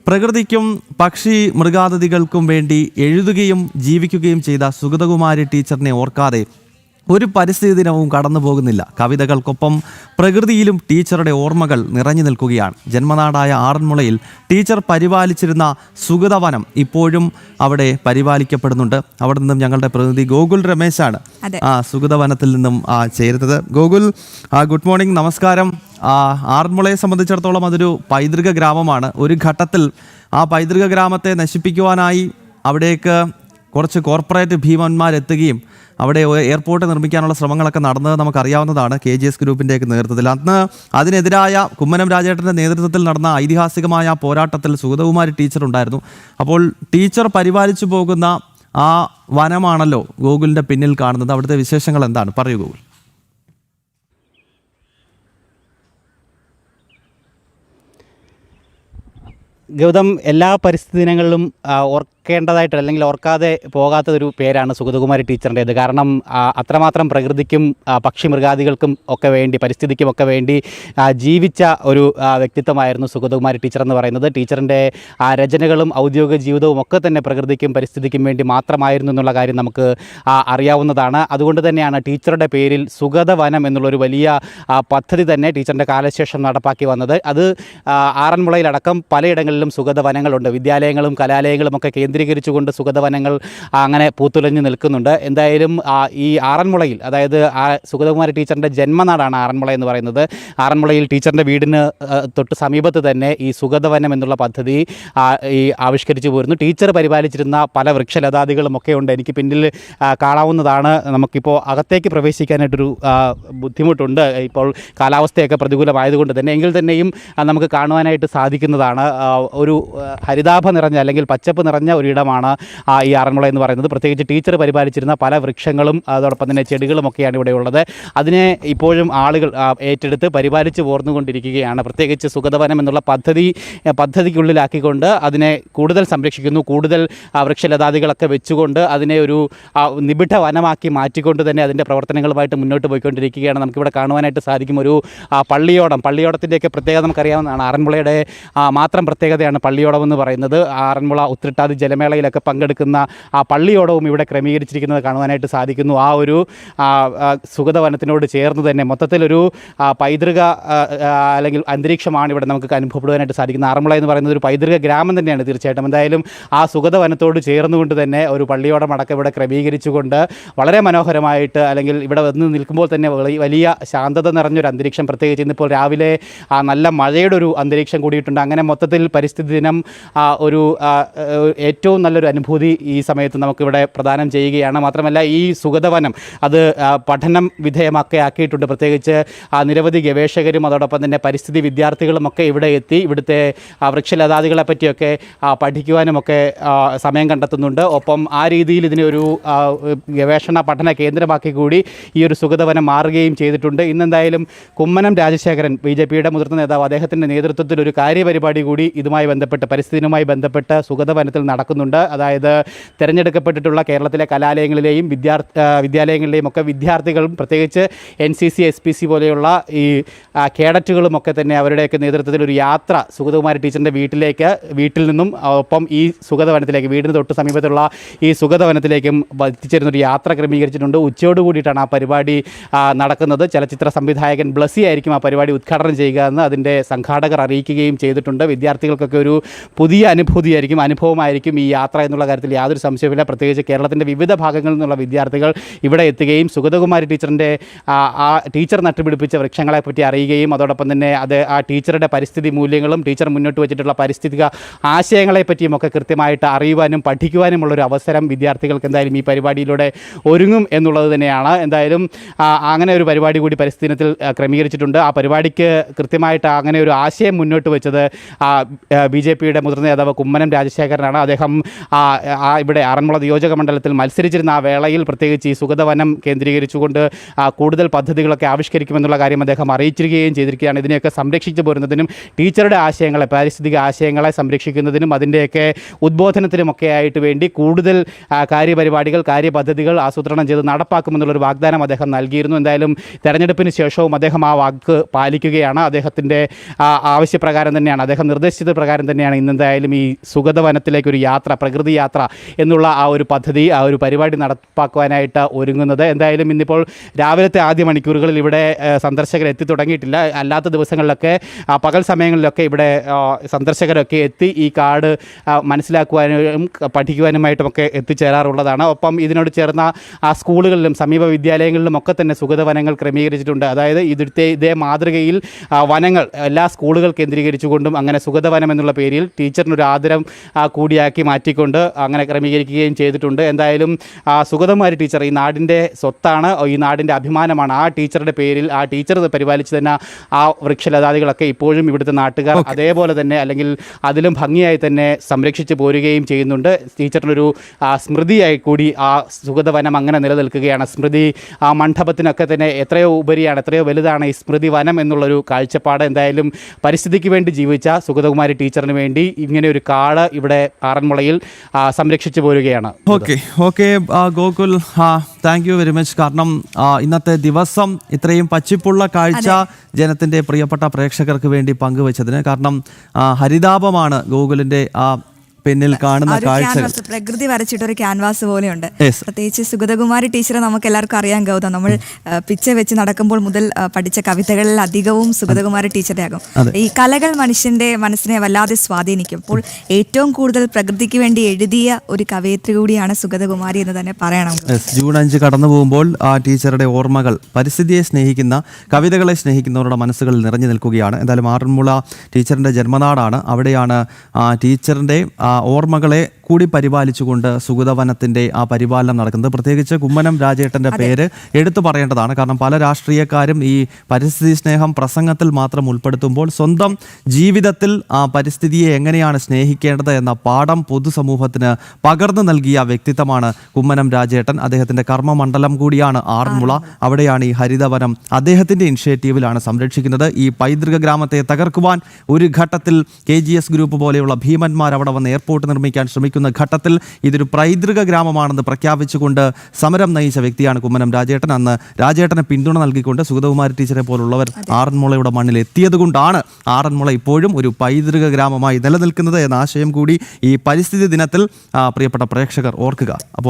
പ്രകൃതിക്കും പക്ഷി മൃഗാതിഥികൾക്കും വേണ്ടി എഴുതുകയും ജീവിക്കുകയും ചെയ്ത സുഗതകുമാരി ടീച്ചറിനെ ഓർക്കാതെ ഒരു പരിസ്ഥിതി ദിനവും കടന്നു പോകുന്നില്ല. കവിതകൾക്കൊപ്പം പ്രകൃതിയിലും ടീച്ചറുടെ ഓർമ്മകൾ നിറഞ്ഞു നിൽക്കുകയാണ്. ജന്മനാടായ ആറന്മുളയിൽ ടീച്ചർ പരിപാലിച്ചിരുന്ന സുഗതവനം ഇപ്പോഴും അവിടെ പരിപാലിക്കപ്പെടുന്നുണ്ട്. അവിടെ നിന്നും ഞങ്ങളുടെ പ്രതിനിധി ഗോകുൽ രമേശാണ് സുഗതവനത്തിൽ നിന്നും ചേരുന്നത്. ഗോകുൽ, ഗുഡ് മോർണിംഗ്, നമസ്കാരം. ആറന്മുളയെ സംബന്ധിച്ചിടത്തോളം അതൊരു പൈതൃക ഗ്രാമമാണ്. ഒരു ഘട്ടത്തിൽ ആ പൈതൃക ഗ്രാമത്തെ നശിപ്പിക്കുവാനായി അവിടേക്ക് കുറച്ച് കോർപ്പറേറ്റ് ഭീമന്മാരെത്തുകയും അവിടെ എയർപോർട്ട് നിർമ്മിക്കാനുള്ള ശ്രമങ്ങളൊക്കെ നടന്നത് നമുക്കറിയാവുന്നതാണ്. KGS ഗ്രൂപ്പിൻ്റെയൊക്കെ നേതൃത്വത്തിൽ അന്ന് അതിനെതിരായ കുമ്മനം രാജേട്ടൻ്റെ നേതൃത്വത്തിൽ നടന്ന ഐതിഹാസികമായ പോരാട്ടത്തിൽ സുഗതകുമാരി ടീച്ചർ ഉണ്ടായിരുന്നു. അപ്പോൾ ടീച്ചർ പരിപാലിച്ചു പോകുന്ന ആ വനമാണല്ലോ ഗോകുലിൻ്റെ പിന്നിൽ കാണുന്നത്. അവിടുത്തെ വിശേഷങ്ങൾ എന്താണ്? പറയൂ ഗോകുൽ. ഗൗതം, എല്ലാ പരിസ്ഥിതി ദിനങ്ങളിലും ഓർക്കേണ്ടതായിട്ട് അല്ലെങ്കിൽ ഓർക്കാതെ പോകാത്തൊരു പേരാണ് സുഗതകുമാരി ടീച്ചറിൻ്റേത്. കാരണം അത്രമാത്രം പ്രകൃതിക്കും പക്ഷി മൃഗാദികൾക്കും ഒക്കെ വേണ്ടി, പരിസ്ഥിതിക്കും ഒക്കെ വേണ്ടി ജീവിച്ച ഒരു വ്യക്തിത്വമായിരുന്നു സുഗതകുമാരി ടീച്ചർ എന്ന് പറയുന്നത്. ടീച്ചറിൻ്റെ രചനകളും ഔദ്യോഗിക ജീവിതവും ഒക്കെ തന്നെ പ്രകൃതിക്കും പരിസ്ഥിതിക്കും വേണ്ടി മാത്രമായിരുന്നു എന്നുള്ള കാര്യം നമുക്ക് അറിയാവുന്നതാണ്. അതുകൊണ്ട് തന്നെയാണ് ടീച്ചറുടെ പേരിൽ സുഗതവനം എന്നുള്ളൊരു വലിയ പദ്ധതി തന്നെ ടീച്ചറിൻ്റെ കാലശേഷം നടപ്പാക്കി വന്നത്. അത് ആറന്മുളയിലടക്കം പലയിടങ്ങളിലും സുഗതവനങ്ങളുണ്ട്. വിദ്യാലയങ്ങളും കലാലയങ്ങളും ഒക്കെ കേന്ദ്രീകരിച്ചുകൊണ്ട് സുഗതവനങ്ങൾ അങ്ങനെ പൂത്തുലഞ്ഞു നിൽക്കുന്നുണ്ട്. എന്തായാലും ഈ ആറന്മുളയിൽ, അതായത് സുഗതകുമാരി ടീച്ചറിൻ്റെ ജന്മനാടാണ് ആറന്മുള എന്ന് പറയുന്നത്. ആറന്മുളയിൽ ടീച്ചറിൻ്റെ വീടിന് തൊട്ട് സമീപത്ത് തന്നെ ഈ സുഗതവനം എന്നുള്ള പദ്ധതി ആവിഷ്കരിച്ചു പോരുന്നു. ടീച്ചർ പരിപാലിച്ചിരുന്ന പല വൃക്ഷലതാദികളും ഒക്കെ ഉണ്ട്. എനിക്ക് പിന്നിൽ കാണാവുന്നതാണ്. നമുക്കിപ്പോൾ അകത്തേക്ക് പ്രവേശിക്കാനായിട്ടൊരു ബുദ്ധിമുട്ടുണ്ട്, ഇപ്പോൾ കാലാവസ്ഥയൊക്കെ പ്രതികൂലമായതുകൊണ്ട് തന്നെ. എങ്കിൽ തന്നെയും നമുക്ക് കാണുവാനായിട്ട് സാധിക്കുന്നതാണ് ഒരു ഹരിതാഭ നിറഞ്ഞ അല്ലെങ്കിൽ പച്ചപ്പ് നിറഞ്ഞ ഒരിടമാണ് ഈ ആറന്മുള എന്ന് പറയുന്നത്. പ്രത്യേകിച്ച് ടീച്ചർ പരിപാലിച്ചിരുന്ന പല വൃക്ഷങ്ങളും അതോടൊപ്പം തന്നെ ചെടികളുമൊക്കെയാണ് ഇവിടെ ഉള്ളത്. അതിനെ ഇപ്പോഴും ആളുകൾ ഏറ്റെടുത്ത് പരിപാലിച്ച് പോർന്നുകൊണ്ടിരിക്കുകയാണ്. പ്രത്യേകിച്ച് സുഗതവനം എന്നുള്ള പദ്ധതിക്കുള്ളിലാക്കിക്കൊണ്ട് അതിനെ കൂടുതൽ സംരക്ഷിക്കുന്നു. കൂടുതൽ വൃക്ഷലതാദികളൊക്കെ വെച്ചുകൊണ്ട് അതിനെ ഒരു നിബിഡ വനമാക്കി മാറ്റിക്കൊണ്ട് തന്നെ അതിൻ്റെ പ്രവർത്തനങ്ങളുമായിട്ട് മുന്നോട്ട് പോയിക്കൊണ്ടിരിക്കുകയാണ്. നമുക്കിവിടെ കാണുവാനായിട്ട് സാധിക്കും ഒരു പള്ളിയോടത്തിൻ്റെയൊക്കെ പ്രത്യേകത നമുക്കറിയാവുന്നതാണ്. ആറന്മുളയുടെ മാത്രം പ്രത്യേകതയാണ് പള്ളിയോടം എന്ന് പറയുന്നത്. ആറന്മുള ഉത്രട്ടാതി ജലമേളയിലൊക്കെ പങ്കെടുക്കുന്ന പള്ളിയോടവും ഇവിടെ ക്രമീകരിച്ചിരിക്കുന്നത് കാണുവാനായിട്ട് സാധിക്കുന്നു. ആ ഒരു സുഗതവനത്തിനോട് ചേർന്ന് തന്നെ മൊത്തത്തിലൊരു പൈതൃക അല്ലെങ്കിൽ അന്തരീക്ഷമാണ് ഇവിടെ നമുക്ക് അനുഭവപ്പെടുവാനായിട്ട് സാധിക്കുന്നത്. ആറന്മുള എന്ന് പറയുന്നത് ഒരു പൈതൃക ഗ്രാമം തന്നെയാണ് തീർച്ചയായിട്ടും. എന്തായാലും ആ സുഗതവനത്തോട് ചേർന്നുകൊണ്ട് തന്നെ ഒരു പള്ളിയോടം അടക്കം ഇവിടെ ക്രമീകരിച്ചുകൊണ്ട് വളരെ മനോഹരമായിട്ട്, അല്ലെങ്കിൽ ഇവിടെ വന്ന് നിൽക്കുമ്പോൾ തന്നെ വലിയ ശാന്തത നിറഞ്ഞൊരു അന്തരീക്ഷം, പ്രത്യേകിച്ച് ഇന്നിപ്പോൾ രാവിലെ നല്ല മഴയുടെ ഒരു അന്തരീക്ഷം കൂടിയിട്ടുണ്ട്. അങ്ങനെ മൊത്തത്തിൽ പരിസ്ഥിതി ദിനം ഒരു ഏറ്റവും നല്ലൊരു അനുഭൂതി ഈ സമയത്ത് നമുക്കിവിടെ പ്രദാനം ചെയ്യുകയാണ്. മാത്രമല്ല ഈ സുഗതവനം അത് പഠനം വിധേയമാക്കി ആക്കിയിട്ടുണ്ട്. പ്രത്യേകിച്ച് നിരവധി ഗവേഷകരും അതോടൊപ്പം തന്നെ പരിസ്ഥിതി വിദ്യാർത്ഥികളുമൊക്കെ ഇവിടെ എത്തി ഇവിടുത്തെ വൃക്ഷലതാദികളെ പറ്റിയൊക്കെ പഠിക്കുവാനുമൊക്കെ സമയം കണ്ടെത്തുന്നുണ്ട്. ഒപ്പം ആ രീതിയിൽ ഇതിനെ ഒരു ഗവേഷണ പഠന കേന്ദ്രമാക്കി കൂടി ഈ ഒരു സുഗതവനം മാറുകയും ചെയ്തിട്ടുണ്ട്. ഇന്നെന്തായാലും കുമ്മനം രാജശേഖരൻ, BJPയുടെ മുതിർന്ന നേതാവ്, അദ്ദേഹത്തിൻ്റെ നേതൃത്വത്തിൽ ഒരു കാര്യപരിപാടി കൂടി ഇതുമായി ബന്ധപ്പെട്ട്, പരിസ്ഥിതിയുമായി ബന്ധപ്പെട്ട് സുഗതവനത്തിൽ നടക്കുന്നുണ്ട്. അതായത് തിരഞ്ഞെടുക്കപ്പെട്ടിട്ടുള്ള കേരളത്തിലെ കലാലയങ്ങളിലെയും വിദ്യാലയങ്ങളിലെയും ഒക്കെ വിദ്യാർത്ഥികളും പ്രത്യേകിച്ച് NCC SPC പോലെയുള്ള ഈ കേഡറ്റുകളും ഒക്കെ തന്നെ അവരുടെയൊക്കെ നേതൃത്വത്തിൽ ഒരു യാത്ര സുഗതകുമാരി ടീച്ചറിൻ്റെ വീട്ടിൽ നിന്നും ഒപ്പം ഈ സുഗതവനത്തിലേക്ക്, വീടിന് തൊട്ട് സമീപത്തുള്ള ഈ സുഗതവനത്തിലേക്കും എത്തിച്ചേരുന്നൊരു യാത്ര ക്രമീകരിച്ചിട്ടുണ്ട്. ഉച്ചയോട് കൂടിയിട്ടാണ് ആ പരിപാടി നടക്കുന്നത്. ചലച്ചിത്ര സംവിധായകൻ ബ്ലസി ആയിരിക്കും ആ പരിപാടി ഉദ്ഘാടനം ചെയ്യുക എന്ന് അതിൻ്റെ സംഘാടകർ അറിയിക്കുകയും ചെയ്തിട്ടുണ്ട്. വിദ്യാർത്ഥികൾക്കൊക്കെ ഒരു പുതിയ അനുഭവമായിരിക്കും ഈ യാത്ര എന്നുള്ള കാര്യത്തിൽ യാതൊരു സംശയവുമില്ല. പ്രത്യേകിച്ച് കേരളത്തിൻ്റെ വിവിധ ഭാഗങ്ങളിൽ നിന്നുള്ള വിദ്യാർത്ഥികൾ ഇവിടെ എത്തുകയും സുഗതകുമാരി ടീച്ചറിൻ്റെ ടീച്ചർ നട്ടുപിടിപ്പിച്ച വൃക്ഷങ്ങളെപ്പറ്റി അറിയുകയും അതോടൊപ്പം തന്നെ ആ ടീച്ചറുടെ പരിസ്ഥിതി മൂല്യങ്ങളും ടീച്ചർ മുന്നോട്ട് വെച്ചിട്ടുള്ള പരിസ്ഥിതിക ആശയങ്ങളെപ്പറ്റിയും ഒക്കെ കൃത്യമായിട്ട് അറിയുവാനും പഠിക്കുവാനുമുള്ളൊരു അവസരം വിദ്യാർത്ഥികൾക്ക് എന്തായാലും ഈ പരിപാടിയിലൂടെ ഒരുങ്ങും എന്നുള്ളത് തന്നെയാണ്. എന്തായാലും അങ്ങനെ ഒരു പരിപാടി കൂടി പരിസ്ഥിതി ദിനത്തിൽ ക്രമീകരിച്ചിട്ടുണ്ട്. ആ പരിപാടിക്ക് കൃത്യമായിട്ട് അങ്ങനെ ഒരു ആശയം മുന്നോട്ട് വെച്ചത് BJPയുടെ മുതിർന്ന നേതാവ് കുമ്മനം രാജശേഖരനാണ്. അദ്ദേഹം അദ്ദേഹം ഇവിടെ ആറന്മുള നിയോജക മണ്ഡലത്തിൽ മത്സരിച്ചിരുന്ന ആ വേളയിൽ പ്രത്യേകിച്ച് ഈ സുഗതവനം കേന്ദ്രീകരിച്ചുകൊണ്ട് കൂടുതൽ പദ്ധതികളൊക്കെ ആവിഷ്കരിക്കുമെന്നുള്ള കാര്യം അദ്ദേഹം അറിയിച്ചിരിക്കുകയും ചെയ്തിരിക്കുകയാണ്. ഇതിനെയൊക്കെ സംരക്ഷിച്ചു പോരുന്നതിനും ടീച്ചറുടെ ആശയങ്ങളെ, പാരിസ്ഥിതിക ആശയങ്ങളെ സംരക്ഷിക്കുന്നതിനും അതിൻ്റെയൊക്കെ ഉദ്ബോധനത്തിനുമൊക്കെ ആയിട്ട് വേണ്ടി കൂടുതൽ കാര്യപരിപാടികൾ, കാര്യപദ്ധതികൾ ആസൂത്രണം ചെയ്ത് നടപ്പാക്കുമെന്നുള്ളൊരു വാഗ്ദാനം അദ്ദേഹം നൽകിയിരുന്നു. എന്തായാലും തെരഞ്ഞെടുപ്പിന് ശേഷവും അദ്ദേഹം ആ വാക്ക് പാലിക്കുകയാണ്. അദ്ദേഹത്തിൻ്റെ ആവശ്യപ്രകാരം തന്നെയാണ്, അദ്ദേഹം നിർദ്ദേശിച്ചത് പ്രകാരം തന്നെയാണ് ഇന്നെന്തായാലും ഈ സുഗതവനത്തിലേക്കൊരു യാത്ര, പ്രകൃതി യാത്ര എന്നുള്ള ആ ഒരു പദ്ധതി, ആ ഒരു പരിപാടി നടപ്പാക്കുവാനായിട്ട് ഒരുങ്ങുന്നത്. എന്തായാലും ഇന്നിപ്പോൾ രാവിലത്തെ ആദ്യ മണിക്കൂറുകളിൽ ഇവിടെ സന്ദർശകർ എത്തി തുടങ്ങിയിട്ടില്ല. അല്ലാത്ത ദിവസങ്ങളിലൊക്കെ പകൽ സമയങ്ങളിലൊക്കെ ഇവിടെ സന്ദർശകരൊക്കെ എത്തി ഈ കാട് മനസ്സിലാക്കുവാനും പഠിക്കുവാനുമായിട്ടുമൊക്കെ എത്തിച്ചേരാറുള്ളതാണ്. ഒപ്പം ഇതിനോട് ചേർന്ന സ്കൂളുകളിലും സമീപ വിദ്യാലയങ്ങളിലും ഒക്കെ തന്നെ സുഗതവനങ്ങൾ ക്രമീകരിച്ചിട്ടുണ്ട്. അതായത് ഇതേ മാതൃകയിൽ വനങ്ങൾ എല്ലാ സ്കൂളുകൾ കേന്ദ്രീകരിച്ചുകൊണ്ടും അങ്ങനെ സുഗതവനം എന്നുള്ള പേരിൽ ടീച്ചറിനൊരു ആദരം കൂടിയാക്കി മാറ്റിക്കൊണ്ട് അങ്ങനെ ക്രമീകരിക്കുകയും ചെയ്തിട്ടുണ്ട്. എന്തായാലും സുഗതകുമാരി ടീച്ചർ ഈ നാടിൻ്റെ സ്വത്താണ്, ഈ നാടിൻ്റെ അഭിമാനമാണ്. ആ ടീച്ചറുടെ പേരിൽ, ആ ടീച്ചർ പരിപാലിച്ച് തന്നെ ആ വൃക്ഷലതാദികളൊക്കെ ഇപ്പോഴും ഇവിടുത്തെ നാട്ടുകാർ അതേപോലെ തന്നെ അല്ലെങ്കിൽ അതിലും ഭംഗിയായി തന്നെ സംരക്ഷിച്ച് പോരുകയും ചെയ്യുന്നുണ്ട്. ടീച്ചറിനൊരു സ്മൃതിയായി കൂടി ആ സുഗതവനം അങ്ങനെ നിലനിൽക്കുകയാണ്. സ്മൃതി മണ്ഡപത്തിനൊക്കെ തന്നെ എത്രയോ ഉപരിയാണ്, എത്രയോ വലുതാണ് ഈ സ്മൃതി വനം എന്നുള്ളൊരു കാഴ്ചപ്പാട്. എന്തായാലും പരിസ്ഥിതിക്ക് വേണ്ടി ജീവിച്ച സുഗതകുമാരി ടീച്ചറിന് വേണ്ടി ഇങ്ങനെ ഒരു കാട് ഇവിടെ ആറന്മുളയിൽ സംരക്ഷിച്ചു പോരുകയാണ്. Okay Gokul, thank you very much. കാരണം ഇന്നത്തെ ദിവസം ഇത്രയും പച്ചിപ്പുള്ള കാഴ്ച ജനത്തിൻ്റെ പ്രിയപ്പെട്ട പ്രേക്ഷകർക്ക് വേണ്ടി പങ്കുവച്ചതിന്. കാരണം ഹരിതാപമാണ് ഗോകുലിൻ്റെ പിന്നിൽ കാണുന്ന കാഴ്ചകൾ. പ്രകൃതി വരച്ചിട്ടൊരു ക്യാൻവാസ് പോലെയുണ്ട്. പ്രത്യേകിച്ച് സുഗതകുമാരി ടീച്ചറെ നമുക്ക് എല്ലാവർക്കും അറിയാൻ ഗൗതം. നമ്മൾ പിച്ച വെച്ച് നടക്കുമ്പോൾ മുതൽ പഠിച്ച കവിതകളിൽ അധികവും സുഗതകുമാരി ടീച്ചറുടെ ആകും. ഈ കലകൾ മനുഷ്യന്റെ മനസ്സിനെ വല്ലാതെ സ്വാധീനിക്കും. അപ്പോൾ ഏറ്റവും കൂടുതൽ പ്രകൃതിക്ക് വേണ്ടി എഴുതിയ ഒരു കവയിത്രി കൂടിയാണ് സുഗതകുമാരി എന്ന് തന്നെ പറയണം. ജൂൺ 5 കടന്നു പോകുമ്പോൾ ആ ടീച്ചറുടെ ഓർമ്മകൾ, പരിസ്ഥിതിയെ സ്നേഹിക്കുന്ന, കവിതകളെ സ്നേഹിക്കുന്നവരുടെ മനസ്സുകളിൽ നിറഞ്ഞു നിൽക്കുകയാണ്. എന്തായാലും ആറന്മുള ടീച്ചറിന്റെ ജന്മനാടാണ്. അവിടെയാണ് ടീച്ചറിന്റെ ഓർമ്മകളെ കൂടി പരിപാലിച്ചുകൊണ്ട് സുഗതവനത്തിൻ്റെ ആ പരിപാലനം നടക്കുന്നത്. പ്രത്യേകിച്ച് കുമ്മനം രാജേട്ടൻ്റെ പേര് എടുത്തു പറയേണ്ടതാണ്. കാരണം പല രാഷ്ട്രീയക്കാരും ഈ പരിസ്ഥിതി സ്നേഹം പ്രസംഗത്തിൽ മാത്രം ഉൾപ്പെടുത്തുമ്പോൾ സ്വന്തം ജീവിതത്തിൽ ആ പരിസ്ഥിതിയെ എങ്ങനെയാണ് സ്നേഹിക്കേണ്ടത് എന്ന പാഠം പൊതുസമൂഹത്തിന് പകർന്നു നൽകിയ വ്യക്തിത്വമാണ് കുമ്മനം രാജേട്ടൻ. അദ്ദേഹത്തിൻ്റെ കർമ്മമണ്ഡലം കൂടിയാണ് ആറന്മുള. അവിടെയാണ് ഈ ഹരിതവനം അദ്ദേഹത്തിൻ്റെ ഇനിഷ്യേറ്റീവിലാണ് സംരക്ഷിക്കുന്നത്. ഈ പൈതൃക ഗ്രാമത്തെ തകർക്കുവാൻ ഒരു ഘട്ടത്തിൽ KGS ഗ്രൂപ്പ് പോലെയുള്ള ഭീമന്മാർ അവിടെ വന്ന് എയർപോർട്ട് നിർമ്മിക്കാൻ ശ്രമിക്കുന്ന ഘട്ടത്തിൽ ഇതൊരു പൈതൃക ഗ്രാമമാണെന്ന് പ്രഖ്യാപിച്ചുകൊണ്ട് സമരം നയിച്ച വ്യക്തിയാണ് കുമ്മനം രാജേട്ടൻ. അന്ന് രാജേട്ടനെ പിന്തുണ നൽകിക്കൊണ്ട് സുഗതകുമാരി ടീച്ചറെ പോലുള്ളവർ ആറന്മുളയുടെ മണ്ണിൽ എത്തിയത് കൊണ്ടാണ് ആറന്മുള ഇപ്പോഴും ഒരു പൈതൃക ഗ്രാമമായി നിലനിൽക്കുന്നത് എന്ന ആശയം കൂടി ഈ പരിസ്ഥിതി ദിനത്തിൽ പ്രിയപ്പെട്ട പ്രേക്ഷകർ ഓർക്കുക. അപ്പോൾ